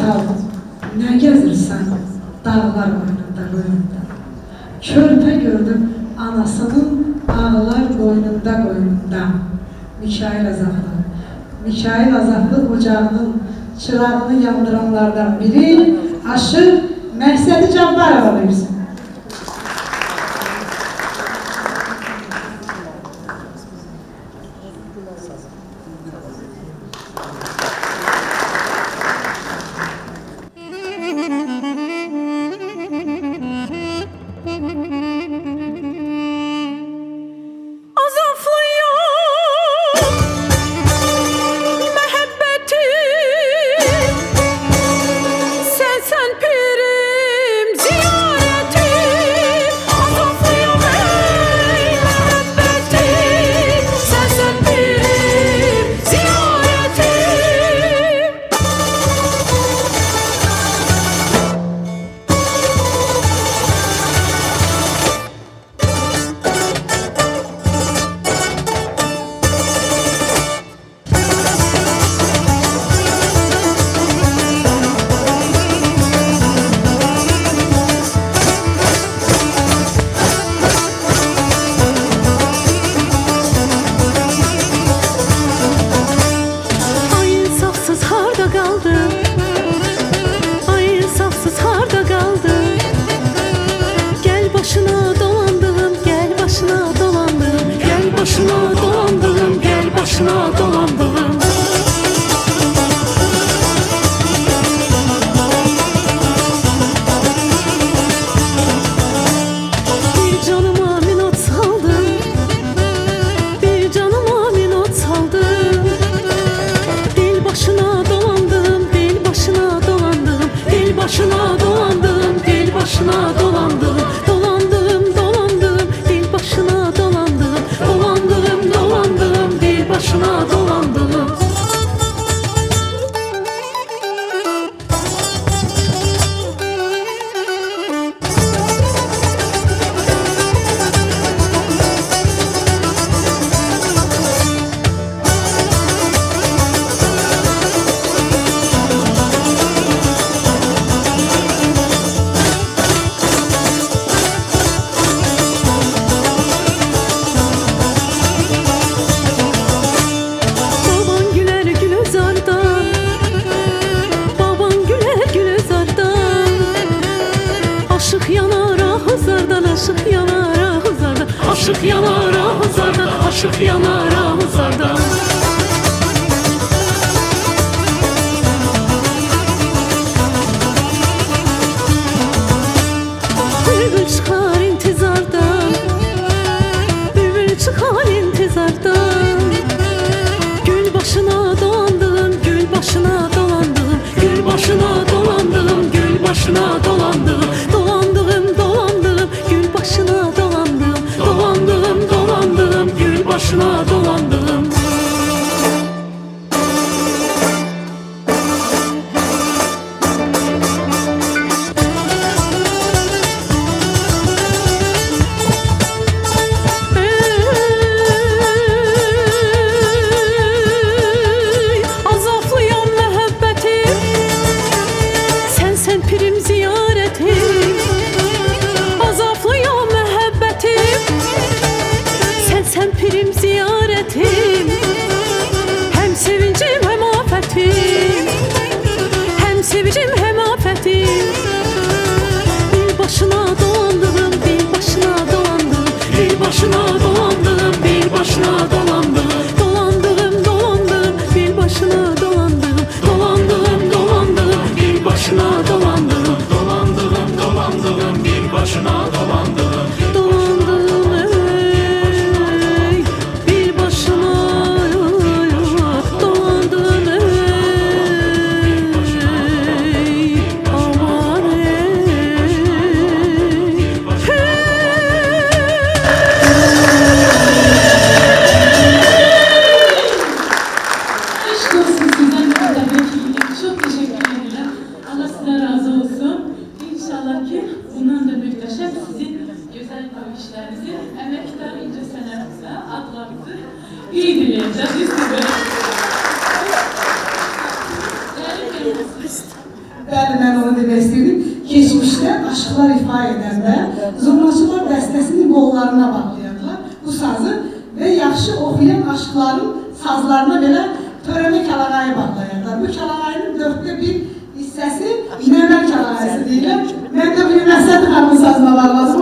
sal, nə gəzirsən dağlar qoynunda. Körpə gördüm anasının ağlar qoynunda. Mikail Azaflı. Mikail Azaflı ocağının çırağını yandıranlardan biri Aşıq Məqsədi Cabbarova versin. Başına dolandım. Bir canıma minot saldım, bir canıma minot saldım. Dil başına dolandım, dil başına dolandım, dil başına dolandım, dil başına dolandım. Dolandım, dolandım, dil başına dolandım, dolandım, dolandım, dil başına dolandım. Aşık yanar ahuzarda, aşık yanar ahuzarda, aşık yanar ahuzarda. Bülbül çıkar intizardan, bülbül çıkar intizardan. Gül başına dolandım, gül başına dolandım, gül başına dolandım, gül başına dolandım. Dolandım, dolandım, gül başına dolandım, dolandım, dolandım, gül başına dolandım. Azaflıyam məhəbbətim, sən pirim ziyarətim. Azaflıyam məhəbbətim, sən pirim ziyarətim. Həm sevincim, həm afətim, həm sevincim, həm afətim. Dil başına dolandım, dil başına dolandım, dil başına dolandım, dil başına dolandım. Dolandım, dolandım, dil başına dolandım, dolandım, dolandım, dil başına dolandım. Dolandım, dolandım, dil başına dolandım. Dolandım ey, dil başına dolandım ey, aman ey. Aşk olsun sizden bu kadar vekillik. Çok teşekkür ederim. Allah sizden razı olsun. İnşallah ki bundan da mühteşem sizin güzel bu işlerinizi emektar ince sanatınıza adlarınızı iyi dileyeceğiz size. Değerli Bəli, mən onu demək istəyirdim. Keçmişdə aşıqlar ifa edəndə zurnaçılar dəstəsinin qollarına bağlayardılar bu sazı və yaxşı oxuyan aşıqların sazlarına belə törəmə kəlağayı bağlayardılar. Bu kəlağayının 1/4 hissəsi Nəvər kəlağayısı deyirlər. Mən də bir Məsəd xanımın sazına bağladım.